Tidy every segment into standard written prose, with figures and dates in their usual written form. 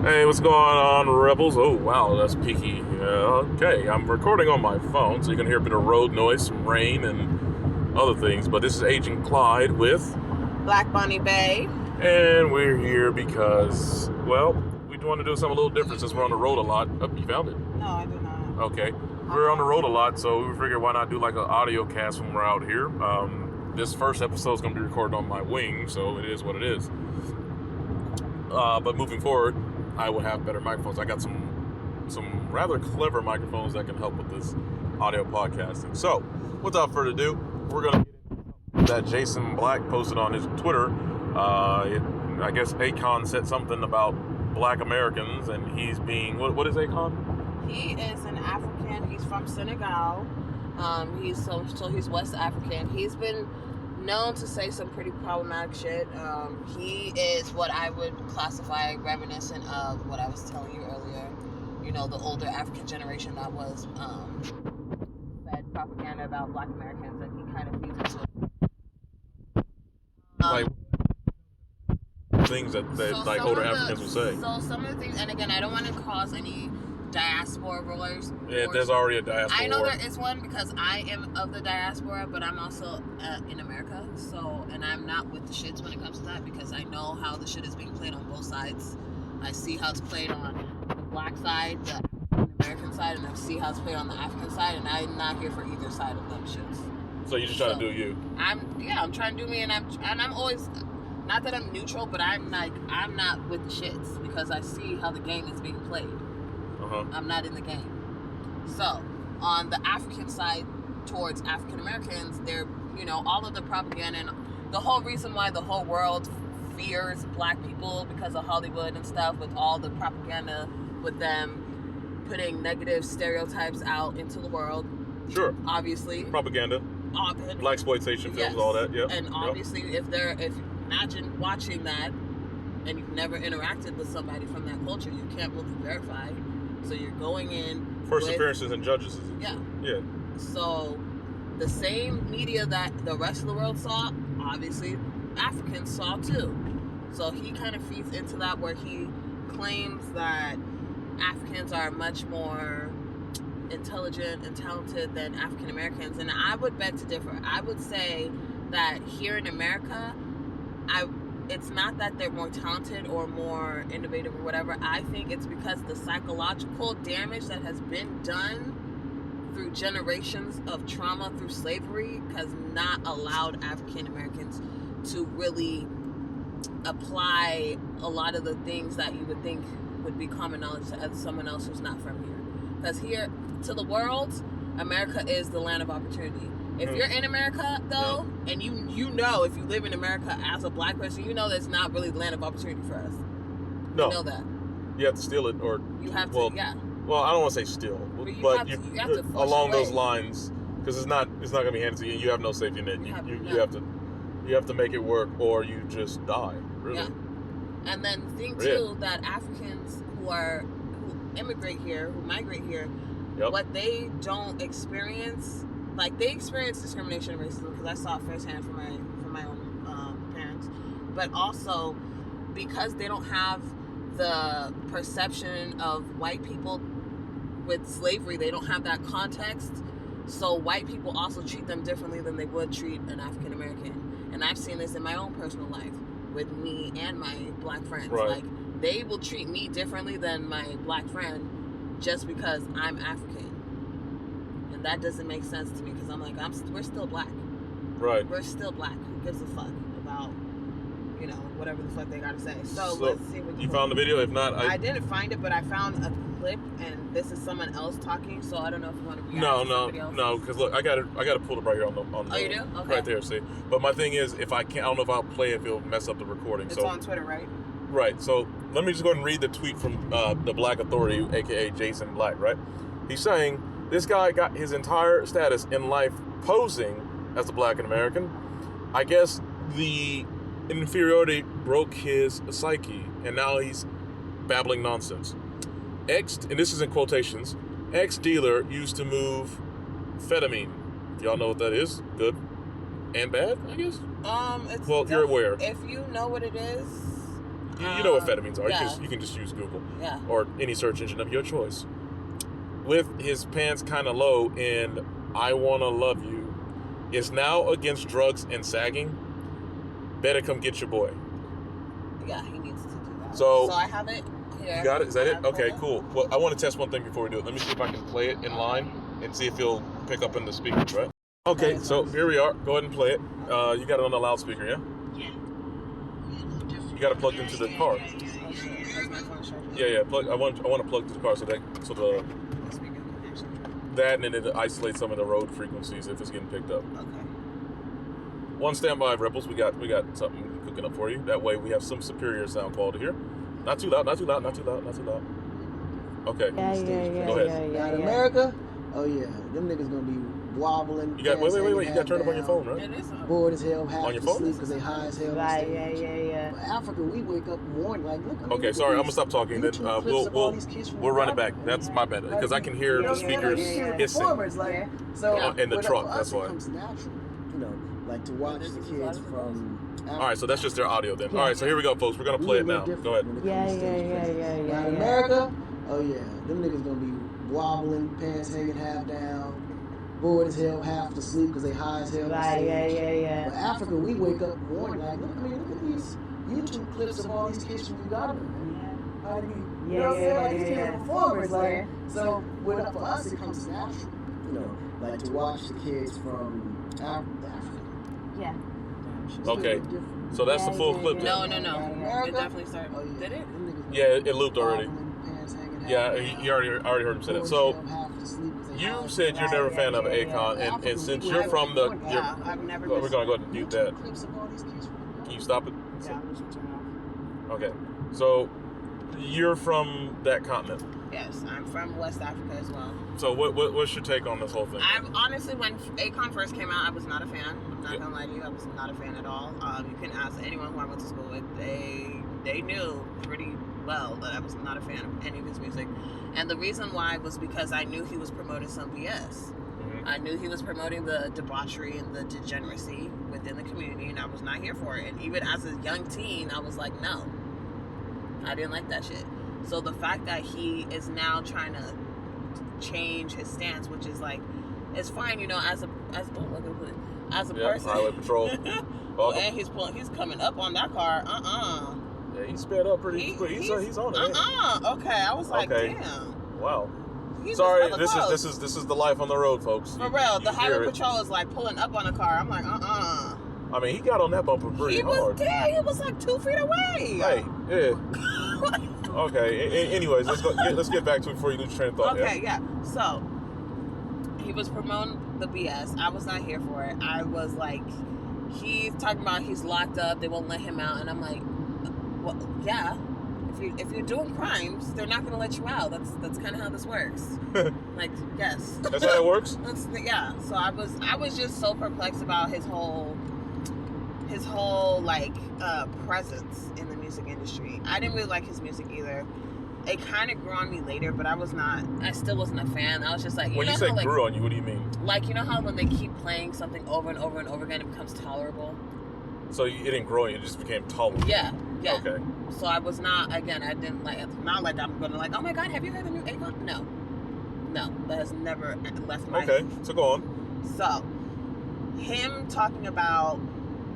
Hey, what's going on, Rebels? Oh, wow, that's peaky. Okay, I'm recording on my phone, so you can hear a bit of road noise, some rain, and other things. But this is Agent Clyde with Black Bonnie Bay. And we're here because, well, we want to do something a little different since we're on the road a lot. Oh, you found it? No, I did not. Okay. We're on the road a lot, so we figured why not do like an audio cast when we're out here. This first episode is going to be recorded on my wing, so it is what it is. But moving forward, I will have better microphones. I got some rather clever microphones that can help with this audio podcasting. So, without further ado, we're going to get into that Jason Black posted on his Twitter. I guess Akon said something about Black Americans, and he's being... What is Akon? He is an African. He's from Senegal. He's West African. He's been known to say some pretty problematic shit. He is what I would classify reminiscent of what I was telling you earlier. You know, the older African generation that was fed propaganda about Black Americans, and he kind of feeds into Like things that older Africans would say. So some of the things, and again, I don't want to cause any diaspora wars. Yeah, there's already a diaspora. I know there is one because I am of the diaspora, but I'm also in America. So, and I'm not with the shits when it comes to that because I know how the shit is being played on both sides. I see how it's played on the black side, the American side, and I see how it's played on the African side, and I'm not here for either side of them shits. So you're just trying to do you. I'm trying to do me, and I'm always, not that I'm neutral, but I'm not with the shits because I see how the game is being played. I'm not in the game. So, on the African side, towards African Americans, they're, all of the propaganda and the whole reason why the whole world fears Black people because of Hollywood and stuff, with all the propaganda, with them putting negative stereotypes out into the world. Sure. Obviously. Propaganda. Blaxploitation films, all that. Yeah. And obviously, if imagine watching that, and you've never interacted with somebody from that culture, you can't really verify. So you're going in first appearances and judges. Yeah. Yeah. So the same media that the rest of the world saw, obviously Africans saw too. So he kind of feeds into that, where he claims that Africans are much more intelligent and talented than African Americans, and I would beg to differ. I would say that here in America, it's not that they're more talented or more innovative or whatever. I think it's because the psychological damage that has been done through generations of trauma through slavery has not allowed African Americans to really apply a lot of the things that you would think would be common knowledge to someone else who's not from here. Because here, to the world, America is the land of opportunity. If you're in America, though, and you know, if you live in America as a Black person, you know that's not really the land of opportunity for us. No. You know that. You have to steal it, or... You have to, yeah. Well, I don't want to say steal, but you have to along those lines, because it's not going to be handed to you. You have no safety net. You have to make it work, or you just die, really. Yeah. And then the thing, too, that Africans who immigrate here, who migrate here, what they don't experience... Like, they experience discrimination and racism because I saw it firsthand from my own parents. But also, because they don't have the perception of white people with slavery, they don't have that context. So white people also treat them differently than they would treat an African American. And I've seen this in my own personal life with me and my Black friends. Right. Like, they will treat me differently than my Black friend just because I'm African. That doesn't make sense to me because I'm like, we're still Black. Right. We're still Black. Who gives a fuck about, whatever the fuck they gotta say? So let's see what you found the video. If not, I didn't find it, but I found a clip, and this is someone else talking. So I don't know if you want to react to somebody else. No, because look, I got to pull it right here on the. Oh, you do? Okay. Right there. See, but my thing is, if I can't, I don't know if I'll play it if it'll mess up the recording. It's on Twitter, right? Right. So let me just go ahead and read the tweet from the Black Authority, aka Jason Black. Right. He's saying, this guy got his entire status in life posing as a Black American. I guess the inferiority broke his psyche, and now he's babbling nonsense. And this is in quotations, ex-dealer used to move amphetamine. Y'all know what that is? Good and bad, I guess? It's well, you're aware. If you know what it is, You know what amphetamines are. Yeah. You can just use Google. Yeah. Or any search engine of your choice. With his pants kind of low in I Wanna Love You is now against drugs and sagging. Better come get your boy. Yeah, he needs to do that. So I have it here. You got it? Is that it? Okay, it. cool. Well, I want to test one thing before we do it. Let me see if I can play it in line and see if it'll pick up in the speakers, right? Okay, so here we are. Go ahead and play it. You got it on the loudspeaker, yeah? Yeah. You got it plugged into the car. Yeah. I want to plug to the car so the that, and then it isolates some of the road frequencies if it's getting picked up. Okay. One standby, Rebels. We got something cooking up for you. That way we have some superior sound quality here. Not too loud. Okay. Go ahead. In America, oh yeah, them niggas gonna be wobbling. You got wait. You got to turn it up on your phone, right? It is Bored as hell, half On your phone? asleep because they high as hell. Right, yeah. But Africa, we wake up morning like, look. Okay, sorry, I'm gonna stop talking. Then we'll run it back. That's my bad because I can hear the speakers hissing in the truck. That's why. It comes natural, like to watch the kids from. All right, so that's just their audio then. All right, so here we go, folks. We're gonna play it now. Go ahead. Yeah. In America, oh yeah, them niggas gonna be wobbling, pants hanging half down, bored as hell, half asleep because they high as hell. Right, yeah. But Africa, we wake up morning like, look at these YouTube clips of all these kids from Uganda. How do you know what I'm saying? Like these kids are performers, like, so for us it comes natural, like to watch the kids from Africa. Yeah. Okay, so that's the full clip. No. It definitely started. Oh, yeah. Did it? Yeah, it looped already. Yeah, you already heard him say that. So you said you're never a fan of Akon, and since you're from the, I've never. we're gonna go ahead and mute that. Can you stop it? Yeah, I'm just gonna turn it off. Okay, so you're from that continent. Yes, I'm from West Africa as well. So what's your take on this whole thing? Honestly, when Akon first came out, I was not a fan. I'm not gonna lie to you, I was not a fan at all. You can ask anyone who I went to school with; they knew pretty well that I was not a fan of any of his music. And the reason why was because I knew he was promoting some BS. Mm-hmm. I knew he was promoting the debauchery and the degeneracy within the community, and I was not here for it. And even as a young teen, I was like, no, I didn't like that shit. So the fact that he is now trying to change his stance, which is like, it's fine, as a person. Highway patrol. And he's coming up on that car. Yeah, he sped up pretty quick. He's on it. Okay, I was like, Okay. damn. Wow. He's Sorry, just this is the life on the road, folks. For real, the highway hear it. patrol is like pulling up on a car. I'm like, I mean, he got on that bumper pretty hard. He was like 2 feet away. Right. Yeah. Okay. Anyways, let's get back to it before you lose your train of thought. Okay. Yeah. So he was promoting the BS. I was not here for it. I was like, he's talking about he's locked up. They won't let him out, and I'm like, well, yeah. If you're doing crimes, they're not going to let you out. That's kind of how this works. Like, yes. That's how it works? Yeah. So I was just so perplexed about his whole like presence in the music industry. I didn't really like his music either. It kind of grew on me later, but I still wasn't a fan. I was just like, when you say grew on you, what do you mean? Like, you know how when they keep playing something over and over and over again, it becomes tolerable? So it didn't grow on you, it just became tolerable? Yeah. Okay. So I was not, again, I didn't like, not like I'm going to like, oh my God, have you heard the new Akon? No, that has never left my Okay, so go on. So, him talking about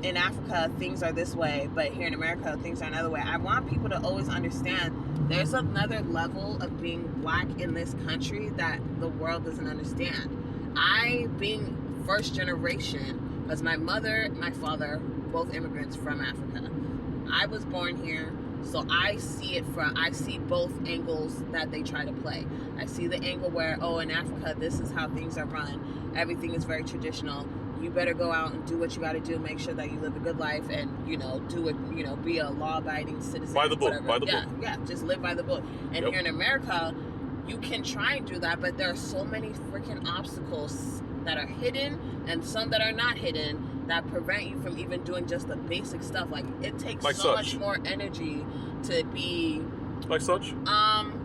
in Africa, things are this way, but here in America, things are another way. I want people to always understand there's another level of being black in this country that the world doesn't understand. I, being first generation, because my mother, my father, both immigrants from Africa. I was born here, so I see both angles that they try to play. I see the angle where, in Africa, this is how things are run. Everything is very traditional. You better go out and do what you got to do. Make sure that you live a good life and, do it, be a law-abiding citizen. By the book, whatever. by the book. Yeah, just live by the book. And here in America, you can try and do that, but there are so many freaking obstacles that are hidden and some that are not hidden that prevent you from even doing just the basic stuff. Like, it takes so much more energy to be... Like such?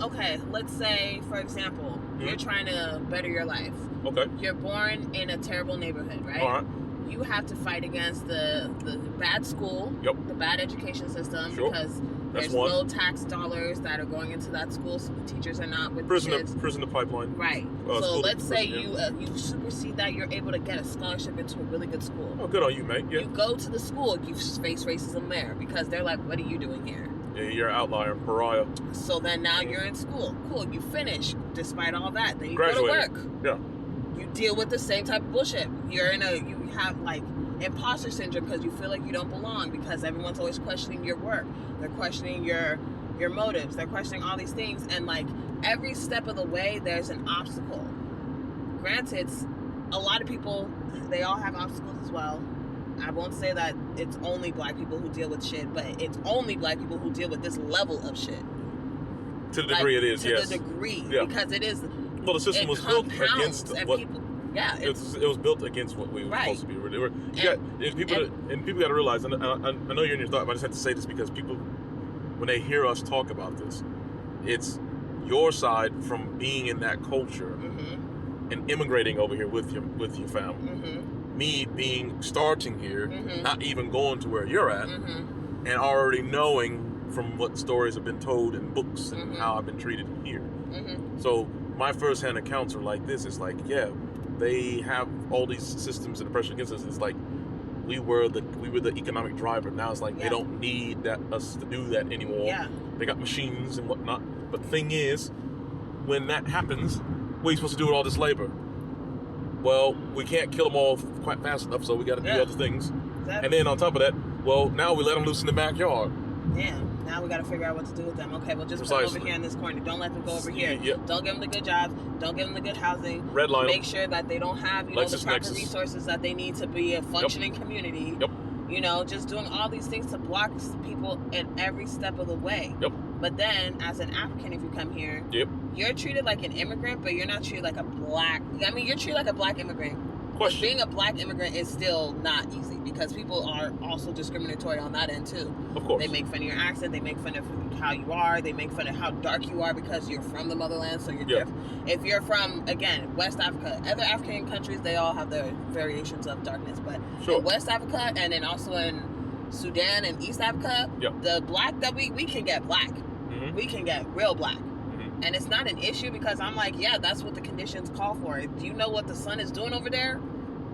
Okay, let's say, for example, you're trying to better your life. Okay. You're born in a terrible neighborhood, right? All right. You have to fight against the bad school, the bad education system, because That's There's one. no tax dollars that are going into that school, so the teachers are not with the kids. Prisoner pipeline. Right. So school let's say prison, you supersede that, you're able to get a scholarship into a really good school. Oh, good on you, mate. Yeah. You go to the school, you face racism there because they're like, what are you doing here? Yeah, you're an outlier, pariah. So then now you're in school. Cool, you finish despite all that. Then you Graduated. go to work. Yeah. You deal with the same type of bullshit. You have like imposter syndrome because you feel like you don't belong because everyone's always questioning your work. They're questioning your motives. They're questioning all these things, and like every step of the way there's an obstacle. Granted, a lot of people, they all have obstacles as well. I won't say that it's only black people who deal with shit, but it's only black people who deal with this level of shit. To the degree it is, yes. To the degree, Yeah. because it is. Well, the system was built against what. People, yeah, It was built against what we were supposed to be. People got to realize, and I know you're in your thought, but I just have to say this because people, when they hear us talk about this, it's your side from being in that culture and immigrating over here with your family. Me starting here, not even going to where you're at, and already knowing from what stories have been told in books and how I've been treated here. So my first-hand accounts are like this. It's like, yeah, they have all these systems and oppression against us. It's like we were the economic driver. Now it's like they don't need us to do that anymore. Yeah. They got machines and whatnot. But the thing is, when that happens, what are you supposed to do with all this labor? Well, we can't kill them all quite fast enough, so we got to do other things. Exactly. And then on top of that, well, now we let them loose in the backyard. Yeah. Now we got to figure out what to do with them. Okay, well, just put them over here in this corner. Don't let them go over here. Yep. Don't give them the good jobs. Don't give them the good housing. Redline. Make sure that they don't have, the proper resources that they need to be a functioning community. Yep. Just doing all these things to block people at every step of the way. Yep. But then, as an African, if you come here, you're treated like an immigrant, but you're not treated like a black. I mean, you're treated like a black immigrant. But being a black immigrant is still not easy because people are also discriminatory on that end too. Of course. They make fun of your accent. They make fun of how you are. They make fun of how dark you are because you're from the motherland. So you're different. If you're from, again, West Africa, other African countries, they all have their variations of darkness. But in West Africa and then also in Sudan and East Africa, the black that we can get black. We can get real black. And it's not an issue because I'm like, yeah, that's what the conditions call for. Do you know what the sun is doing over there?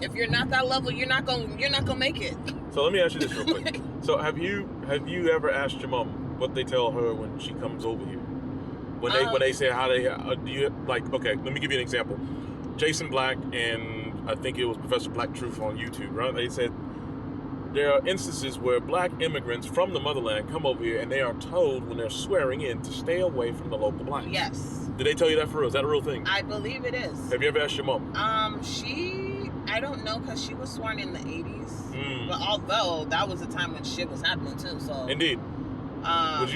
If you're not that level, you're not gonna make it. So let me ask you this real quick. So have you ever asked your mom what they tell her when she comes over here? When they say how they do you like? Okay, let me give you an example. Jason Black and I think it was Professor Black Truth on YouTube, right? They said there are instances where black immigrants from the motherland come over here and they are told when they're swearing in to stay away from the local blacks. Yes. Did they tell you that for real? Is that a real thing? I believe it is. Have you ever asked your mom? I don't know because she was sworn in the 80s. But although that was a time when shit was happening too, so. Indeed.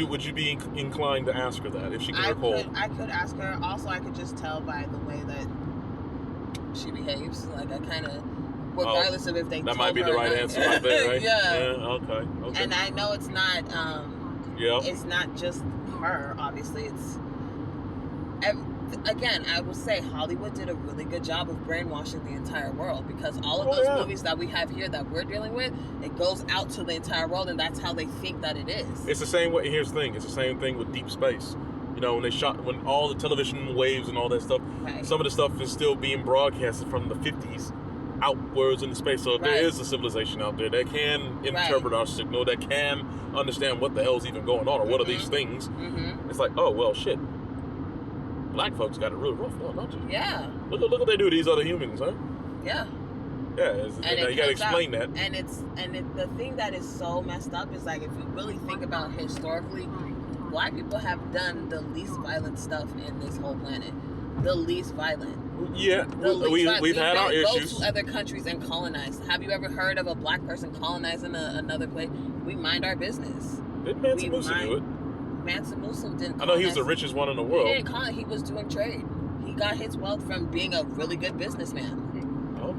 Would you be inclined to ask her that if she could recall? I could ask her. Also, I could just tell by the way that she behaves. Like I kind of, regardless of if they. That might be the right answer right there, right? Yeah. Okay. And I know it's not. It's not just her. Obviously, it's. Again, I will say Hollywood did a really good job of brainwashing the entire world because all of those movies that we have here that we're dealing with, it goes out to the entire world, and that's how they think that it is. It's the same way. Here's the thing. It's the same thing with Deep Space. When all the television waves and all that stuff, some of the stuff is still being broadcasted from the 50s outwards into space. So if there is a civilization out there that can interpret our signal, that can understand what the hell's even going on or what are these things, it's like, oh, well, shit. Black folks got it real rough, don't you? Yeah. Look what they do to these other humans, huh? Yeah. Yeah, you gotta explain that. And the thing that is so messed up is like if you really think about historically, black people have done the least violent stuff in this whole planet. The least violent. Yeah, we've had our issues. Go to other countries and colonize. Have you ever heard of a black person colonizing another place? We mind our business. Didn't Mansa Musa do it? Mansa Musa didn't. I know he was the richest one in the world. He didn't colonize. He was doing trade. He got his wealth from being a really good businessman. Oh.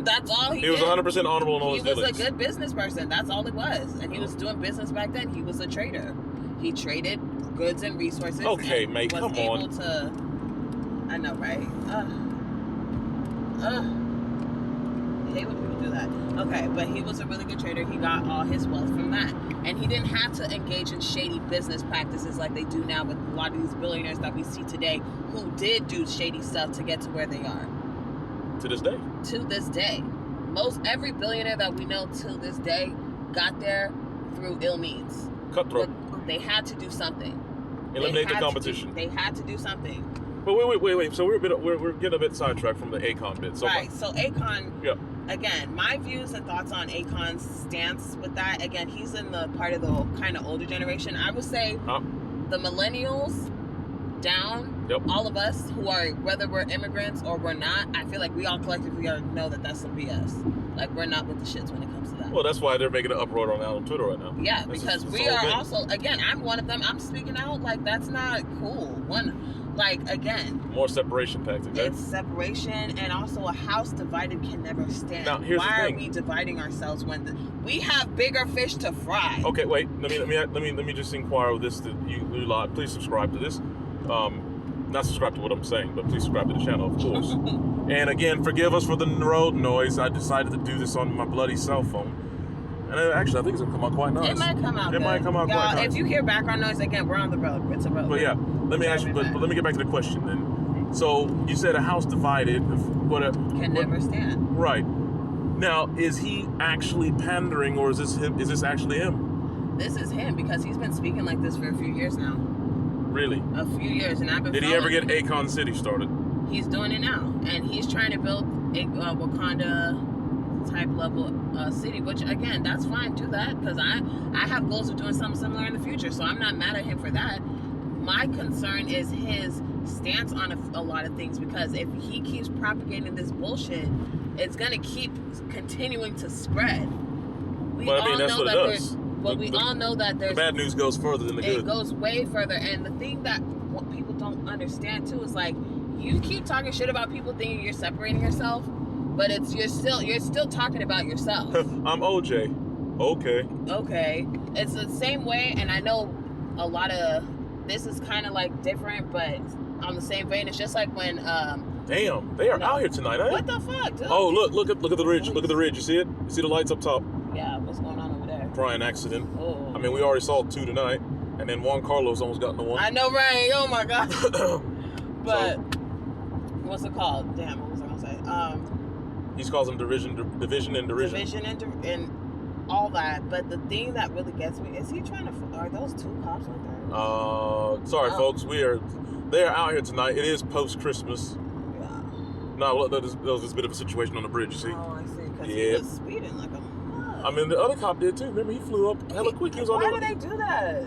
That's all he did. He was 100% honorable in all his dealings. He was a good business person. That's all it was. And he was doing business back then. He was a trader. He traded goods and resources. Okay, mate, come on. I know, right? hate when people do that. Okay, but he was a really good trader. He got all his wealth from that. And he didn't have to engage in shady business practices like they do now with a lot of these billionaires that we see today who did do shady stuff to get to where they are. To this day. To this day. Every billionaire that we know to this day got there through ill means. Cutthroat. But they had to do something. Eliminate the competition. They had to do something. But wait. So we're getting a bit sidetracked from the Akon bit. So right. So Akon. Yeah. Again, my views and thoughts on Akon's stance with that. Again, he's in the part of the kind of older generation. I would say the millennials down. Yep. All of us who are, whether we're immigrants or we're not, I feel like we all collectively know that that's some BS. Like, we're not with the shits when it comes to that. Well, that's why they're making an uproar on Twitter right now. Yeah, because we are also, again, I'm one of them. I'm speaking out. Like, that's not cool. Again. More separation tactics, right? It's separation, and also a house divided can never stand. Now, here's the Why thing. are we dividing ourselves when we have bigger fish to fry? Okay, wait. Let me just inquire with this. That you live. Please subscribe to this. Not subscribe to what I'm saying, but please subscribe to the channel, of course. And again, forgive us for the road noise. I decided to do this on my bloody cell phone. And actually, I think it's gonna come out quite nice. It might come out. It might come out quite nice. If you hear background noise, again, we're on the road. It's a road. But yeah, let me ask you. But let me get back to the question then. So you said a house divided, never stand. Right. Now, is he actually pandering, or is this him? Is this actually him? This is him because he's been speaking like this for a few years now. Really? A few years, and I've been. Did he ever get Akon City started? He's doing it now, and he's trying to build a Wakanda type level city. Which again, that's fine. Do that because I have goals of doing something similar in the future. So I'm not mad at him for that. My concern is his stance on a lot of things, because if he keeps propagating this bullshit, it's gonna keep continuing to spread. We Well, I mean, all that's know what that it there's. does. But we all know that there's. The bad news goes further than the good. It goes way further, and the thing that what people don't understand too is like you keep talking shit about people thinking you're separating yourself, but you're still talking about yourself. I'm OJ. Okay. Okay, it's the same way, and I know a lot of this is kind of like different, but on the same vein, it's just like when Damn, they are out here tonight, eh? What the fuck, dude? Oh, look at the ridge. Look at the ridge. You see it? You see the lights up top? Yeah, what's going on over there? Probably an accident. Oh. I mean, we already saw 2 tonight, and then Juan Carlos almost got into one. I know, right? Oh my god. But what's it called? Damn, what was I gonna say? He calls them division and derision. Division and all that. But the thing that really gets me is he trying to. Are those 2 cops right there? Sorry, folks. They are out here tonight. It is post Christmas. Yeah. No, there was this bit of a situation on the bridge. You see? Oh, I see. Because Yeah. he was speeding like a mug. I mean, the other cop did too. Remember, he flew up hella quick. He was on Why the. do they do that?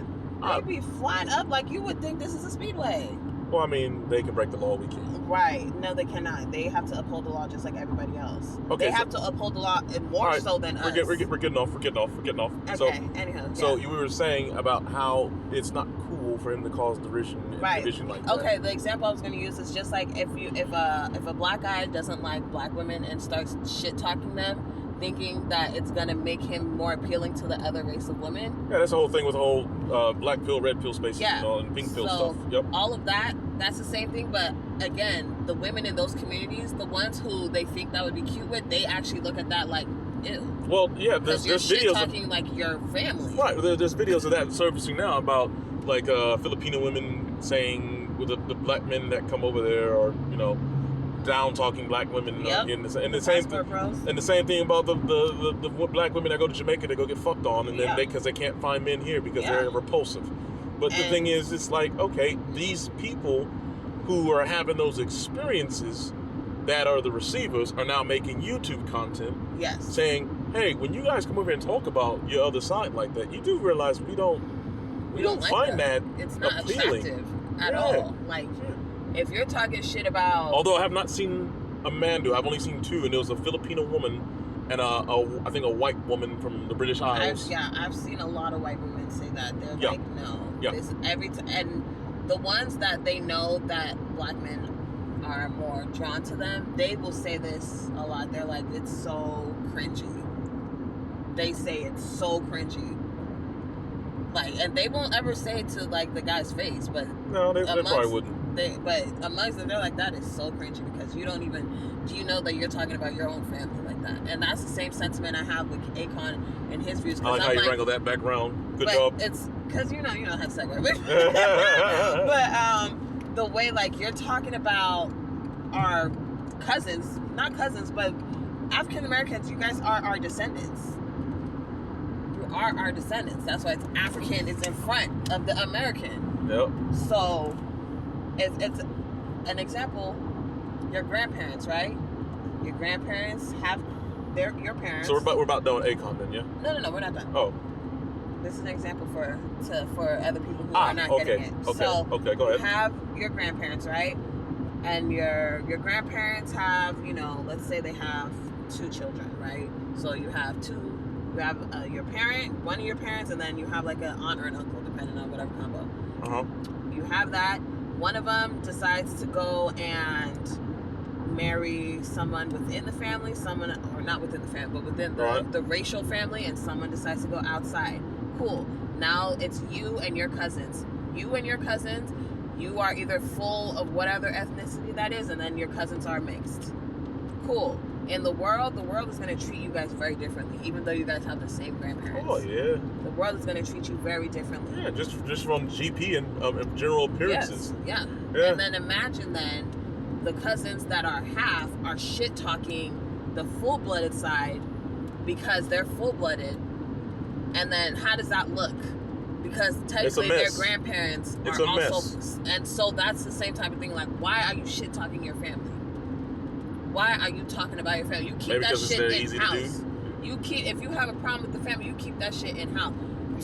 They be flying up like you would think this is a speedway. Well, I mean, they can break the law. We can't. Right. No, they cannot. They have to uphold the law just like everybody else. Okay, they have to uphold the law and more right, so than us. We're getting off. Okay, anyhow. So yeah. you were saying about how it's not cool for him to cause division Right. like that. Okay, the example I was going to use is just like if a black guy doesn't like black women and starts shit talking them, thinking that it's going to make him more appealing to the other race of women. Yeah, that's the whole thing with the whole black pill, red pill spaces and all, and pink pill stuff. Yep. All of that's the same thing, but again, the women in those communities, the ones who they think that would be cute with, they actually look at that like, ew. Well, yeah, there's videos talking like your family. Right, there's videos of that surfacing now about like Filipino women saying with the black men that come over there, or down talking black women. Yep. And the same thing about the black women that go to Jamaica to go get fucked on, and then because they can't find men here because they're repulsive. But the thing is, it's like, okay, these people who are having those experiences that are the receivers are now making YouTube content. Yes. Saying, hey, when you guys come over and talk about your other side like that, you do realize we don't like find that it's not appealing attractive at all. Like, if you're talking shit about... Although I have not seen a man do it. I've only seen 2, and there was a Filipino woman and I think a white woman from the British Isles. I've seen a lot of white women say that. They're like, no. Yeah. This and the ones that they know that black men are more drawn to them, they will say this a lot. They're like, it's so cringy. They say it's so cringy. Like, and they won't ever say it to like the guy's face, but No, they probably wouldn't. But amongst them, they're like, that is so cringy because do you know that you're talking about your own family like that? And that's the same sentiment I have with Akon and his views. I like how you wrangle that back round. Good but job. It's because you know how to segue. But the way like you're talking about our cousins, not cousins, but African Americans, you guys are our descendants. You are our descendants. That's why it's African is in front of the American. Yep. So it's an example. Your grandparents, right? Your grandparents have your parents. So we're about done with Akon then, yeah? No, we're not done. Oh. This is an example for other people who are not getting it. Okay. So Okay, go ahead. you have your grandparents, right? And your grandparents have, let's say they have 2 children, right? So you have your parent, one of your parents, and then you have like an aunt or an uncle, depending on whatever combo. Uh-huh. You have that. One of them decides to go and marry someone within the family, or not within the family, but within the racial family, and someone decides to go outside. Cool. Now it's you and your cousins. You and your cousins, you are either full of whatever ethnicity that is, and then your cousins are mixed. Cool. In the world is going to treat you guys very differently, even though you guys have the same grandparents. Oh, yeah. The world is going to treat you very differently. Yeah, just from GP and general appearances. Yes, yeah. And then imagine then the cousins that are half are shit-talking the full-blooded side because they're full-blooded. And then how does that look? Because technically their grandparents are also... And so that's the same type of thing. Like, why are you shit-talking your family? Why are you talking about your family? You keep that shit in-house. If you have a problem with the family, you keep that shit in-house.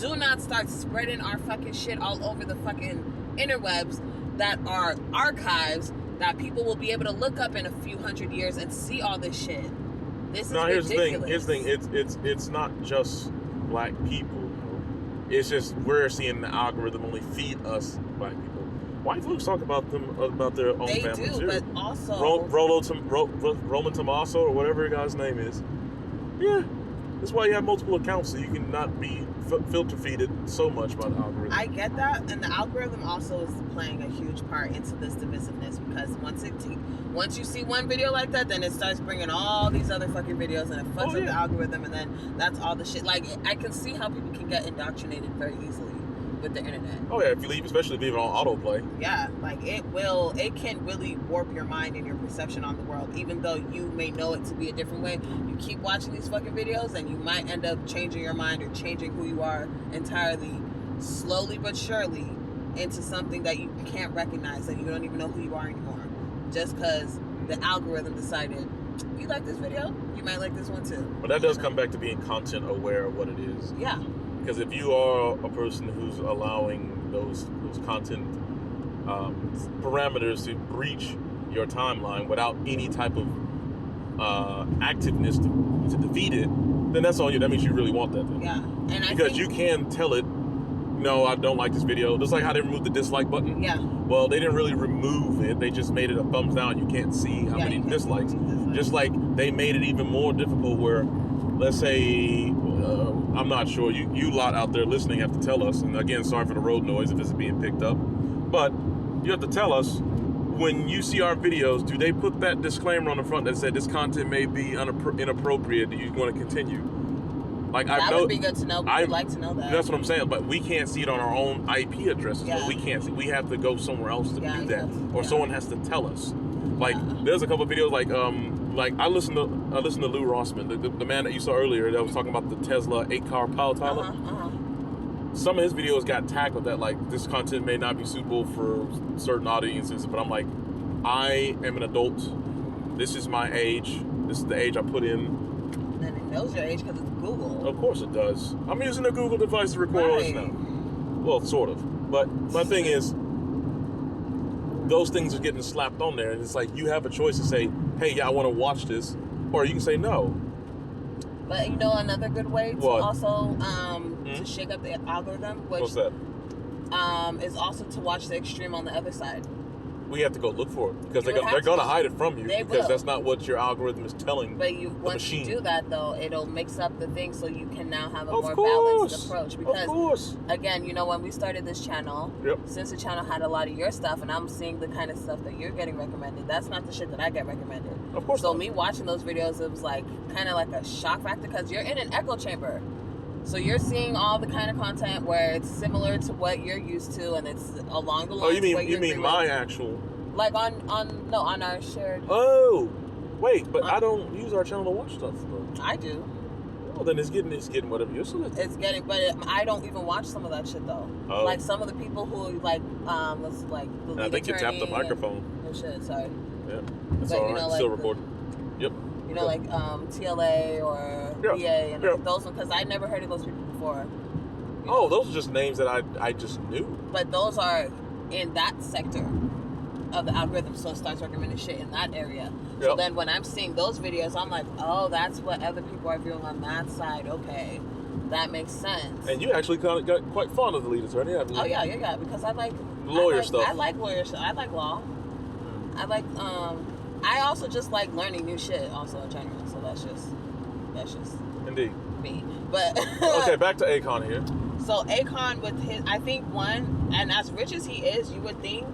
Do not start spreading our fucking shit all over the fucking interwebs that are archives that people will be able to look up in a few hundred years and see all this shit. This is ridiculous. Here's the thing. It's not just black people. It's just we're seeing the algorithm only feed us black people. White folks talk about their own family too. They do, but also Roman Tommaso or whatever your guy's name is. Yeah, that's why you have multiple accounts so you can not be filter feeded so much by the algorithm. I get that, and the algorithm also is playing a huge part into this divisiveness because once you see one video like that, then it starts bringing all these other fucking videos and it fucks up the algorithm, and then that's all the shit. Like, I can see how people can get indoctrinated very easily with the internet. Oh yeah, especially if you leave it on autoplay. Yeah, like it can really warp your mind and your perception on the world, even though you may know it to be a different way. You keep watching these fucking videos and you might end up changing your mind or changing who you are entirely, slowly but surely, into something that you can't recognize and you don't even know who you are anymore. Just because the algorithm decided, you like this video, you might like this one too. But that does come back to being content aware of what it is. Yeah. Because if you are a person who's allowing those content parameters to breach your timeline without any type of activeness to defeat it, then that's on you. That means you really want that thing. Yeah. Because you can tell it, no, I don't like this video. Just like how they removed the dislike button. Yeah. Well, they didn't really remove it. They just made it a thumbs down. You can't see how many dislikes. Just like they made it even more difficult where, let's say, I'm not sure, you lot out there listening have to tell us, and again, sorry for the road noise if this is being picked up, but you have to tell us, when you see our videos, do they put that disclaimer on the front that said this content may be inappropriate, do you want to continue? Like, that would be good to know. I'd like to know that. That's what I'm saying, but we can't see it on our own IP addresses. Yeah. We can't see. We have to go somewhere else to do that, or someone has to tell us. Like, there's a couple of videos like I listened to Lou Rossman, the man that you saw earlier that was talking about the Tesla 8-car power toilet. Some of his videos got tagged with that, like, this content may not be suitable for certain audiences, but I'm like, I am an adult. This is my age. This is the age I put in. And it knows your age because it's Google. Of course it does. I'm using a Google device to record all this now. Well, sort of. But my thing is, those things are getting slapped on there, and it's like you have a choice to say, hey, yeah, I want to watch this, or you can say no. But you know another good way to also to shake up the algorithm, which what's that? Is also to watch the extreme on the other side. We have to go look for it because You would they're have going to to. hide it from you They because will. that's not what your algorithm is telling But the once machine. you do that, though, it'll mix up the thing so you can now have a Of more course. balanced approach. Of Because, course. again, you know, when we started this channel, Yep. since the channel had a lot of your stuff, and I'm seeing the kind of stuff that you're getting recommended, that's not the shit that I get recommended. Of course So not. me watching those videos, it was like kind of like a shock factor because you're in an echo chamber. So you're seeing all the kind of content where it's similar to what you're used to, and it's along the lines. Oh, you mean agree my with. actual? Like on our shared. Oh, wait, but I don't use our channel to watch stuff though. I do. Well, then it's getting whatever you're selecting. It's getting, but I don't even watch some of that shit though. Oh. Like some of the people who was like. The And I lead think you tapped the attorney microphone. and shit. Sorry. Yeah, that's But, all you right. know, like Still the- recording. Yep. You know, like TLA or Yeah. VA and Yeah. those ones, because I never heard of those people before. You Oh, know? those are just names that I just knew. But those are in that sector of the algorithm, so it starts recommending shit in that area. So Yep. then when I'm seeing those videos, I'm like, oh, that's what other people are viewing on that side. Okay, that makes sense. And you actually kind of got quite fond of the lead attorney, haven't you? Oh yeah, because I like Lawyer stuff. I like lawyer stuff. I like law. I like I also just like learning new shit also in general. So that's just Indeed. me. But Okay, back to Akon here. So Akon with his, I think one, and as rich as he is, you would think,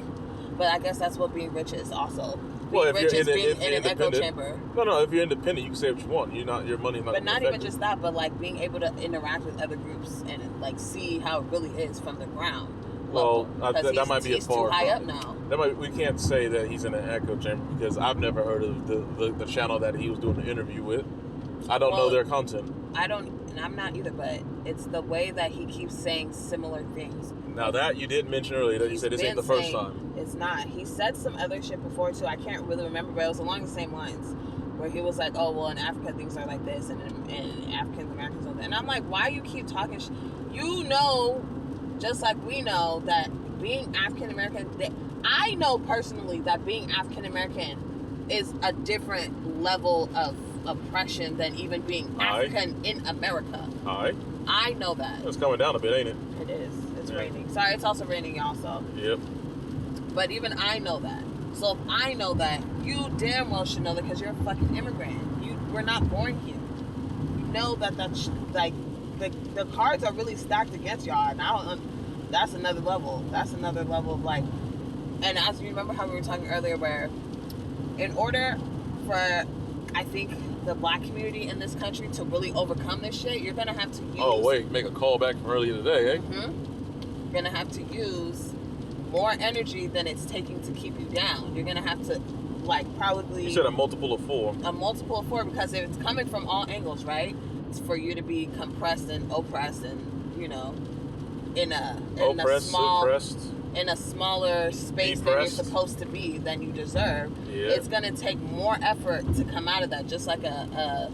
but I guess that's what being rich is also. Being Well, if rich you're is being if you're in an echo independent- chamber. No, if you're independent, you can say what you want. Your money's not. But not affected. even just that, but like being able to interact with other groups and like see how it really is from the ground. Well, Because that might be a he's far too high cry. up now. We can't say that he's in an echo chamber because I've never heard of the channel that he was doing the interview with. I don't know Well, their content. I don't, and I'm not either, but it's the way that he keeps saying similar things. Now that you did mention earlier that you He's said this ain't been the first saying- time. It's not. He said some other shit before too. I can't really remember, but it was along the same lines, where he was like, "Oh well, in Africa things are like this, and African Americans are that." And I'm like, "Why you keep talking? You know, just like we know that being African American. I know personally that being African American is a different level of oppression than even being Aye. African in America. All right, I know that. it's coming down a bit, ain't it? It is. It's Yeah. raining. Sorry, it's also raining, y'all. So. Yep. But even I know that. So if I know that, you damn well should know that because you're a fucking immigrant. We're not born here. You know that's like the cards are really stacked against y'all. And that's another level. That's another level of like. And as you remember how we were talking earlier, where in order for I think the black community in this country to really overcome this shit, you're gonna have to use. Oh wait, make a call back from earlier today, eh? You're gonna have to use more energy than it's taking to keep you down. You're gonna have to, like, probably You said a multiple of 4. a multiple of 4 because if it's coming from all angles, right? It's for you to be compressed and oppressed, and in Oppressed, a small suppressed. in a smaller space than you're Depressed. supposed to be than you deserve. Yeah. It's gonna take more effort to come out of that, just like a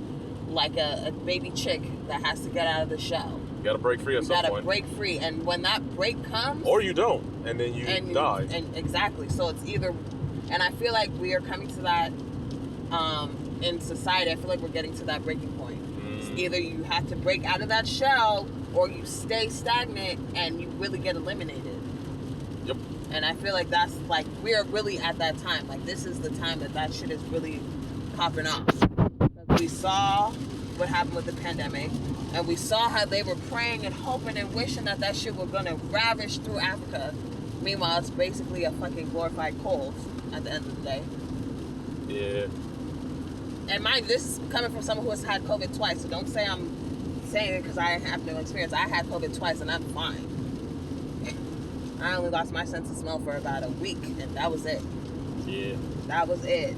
baby chick that has to get out of the shell. You gotta break free at You some gotta point. break free, and when that break comes, Or you don't, and then you die. And exactly. So it's either, and I feel like we are coming to that in society. I feel like we're getting to that breaking point. It's either you have to break out of that shell, or you stay stagnant and you really get eliminated. Yep. And I feel like that's like we're really at that time. Like this is the time that shit is really popping off. We saw what happened with the pandemic, and we saw how they were praying and hoping and wishing that shit was gonna ravish through Africa. Meanwhile, it's basically a fucking glorified cold at the end of the day. Yeah. And mind, this is coming from someone who has had COVID twice, so don't say I'm saying it because I have no experience. I had COVID twice, and I'm fine. I only lost my sense of smell for about a week, and that was it. Yeah. That was it.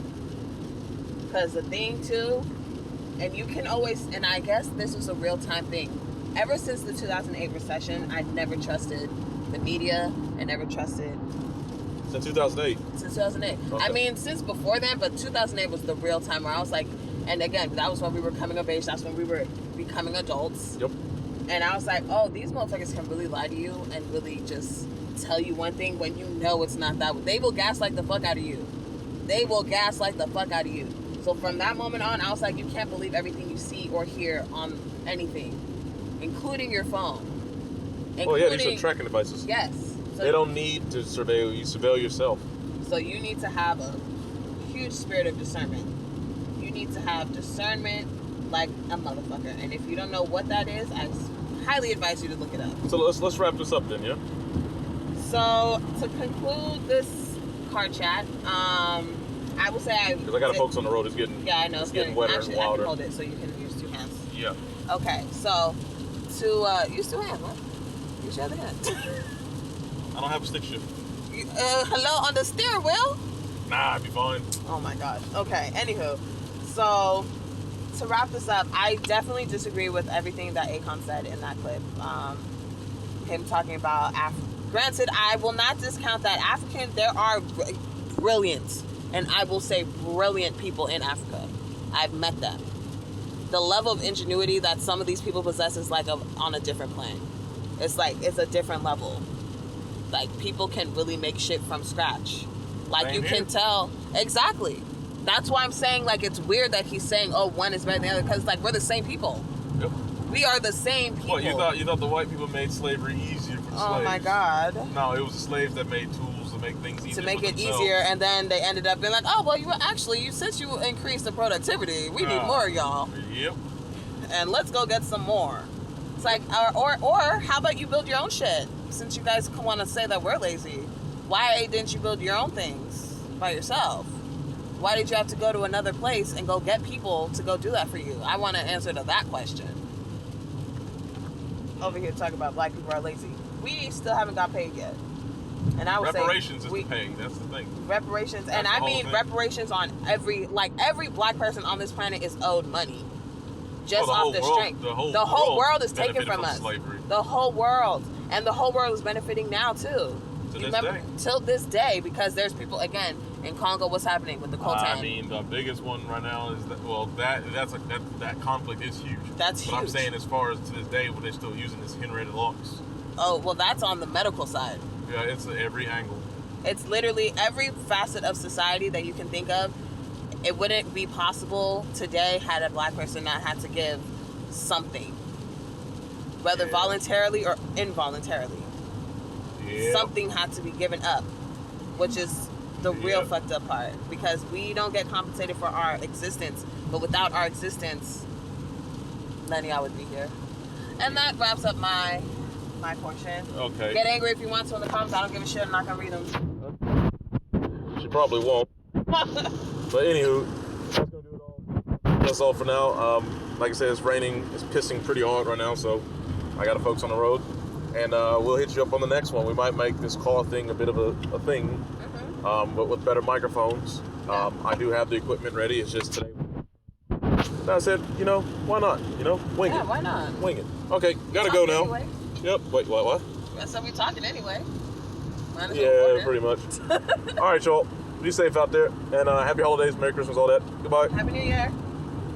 Because the thing, too, and you can always, and I guess this was a real-time thing. Ever since the 2008 recession, I never trusted the media. I never trusted... Since 2008. Since 2008. Okay. I mean, since before then, but 2008 was the real time where I was like... And again, that was when we were coming of age. That's when we were becoming adults. Yep. And I was like, oh, these motherfuckers can really lie to you and really just tell you one thing when you know it's not that. They will gaslight the fuck out of you. They will gaslight the fuck out of you. So from that moment on, I was like, you can't believe everything you see or hear on anything, including your phone. Oh yeah, these are tracking devices. Yes. So they don't need to surveil you. Surveil yourself. So you need to have a huge spirit of discernment. You need to have discernment like a motherfucker. And if you don't know what that is, I highly advise you to look it up. So let's wrap this up then, yeah? So to conclude this car chat, I will say Because I got folks on the road. It's getting I know it's getting wetter Actually, and wilder. I can hold it so you can use 2 hands. Yeah. Okay, so to use 2 hands, what? Use your other hand. I don't have a stick shift. Hello on the steering wheel. Nah, I'd be fine. Oh my god. Okay. Anywho, so to wrap this up, I definitely disagree with everything that Akon said in that clip. Him talking about Granted, I will not discount that there are brilliant, and I will say brilliant people in Africa. I've met them. The level of ingenuity that some of these people possess is like on a different plane. It's a different level. Like, people can really make shit from scratch. Like, you can tell. Exactly. That's why I'm saying, like, it's weird that he's saying, oh, one is better than the other, because, like, we're the same people. Yep. We are the same people. What, you thought the white people made slavery easier for the slaves? Oh, my God. No, it was the slaves that made tools to make things easier. To make it themselves. easier, and then they ended up being like, oh, well, since you increased the productivity, we need more of y'all. Yep. And let's go get some more. It's like, or how about you build your own shit? Since you guys want to say that we're lazy, why didn't you build your own things by yourself? Why did you have to go to another place and go get people to go do that for you? I want to answer to that question. Over here talking about black people are lazy. We still haven't got paid yet. And I would reparations say is the pay. That's the thing. Reparations, That's and I mean reparations on every black person on this planet is owed money. Just off the strength. The whole world is taken from us. Slavery. The whole world. And the whole world is benefiting now too. Till this day, because there's people, again, in Congo, what's happening with the coltan? I mean, the biggest one right now is that conflict is huge. That's huge. But I'm saying, as far as to this day, what they're still using is Henrietta Lacks. Oh, well, that's on the medical side. Yeah, it's every angle. It's literally every facet of society that you can think of. It wouldn't be possible today had a black person not had to give something, whether voluntarily or involuntarily. Yeah. Something had to be given up, which is the real fucked up part, because we don't get compensated for our existence, but without our existence, none of y'all would be here. And that wraps up my portion. Okay. Get angry if you want to in the comments. I don't give a shit. I'm not gonna read them. She probably won't. But anywho, that's gonna do it all. That's all for now. Like I said, it's raining. It's pissing pretty hard right now, so I got folks on the road. And we'll hit you up on the next one. We might make this call thing a bit of a thing, but with better microphones. I do have the equipment ready. It's just today. I said, why not? Wing it. Why not? Wing it. Okay, gotta go now. Anyway. Yep. Wait, what? So we're talking anyway. Yeah, pretty much. All right, y'all. Be safe out there. And happy holidays, Merry Christmas, all that. Goodbye. Happy New Year.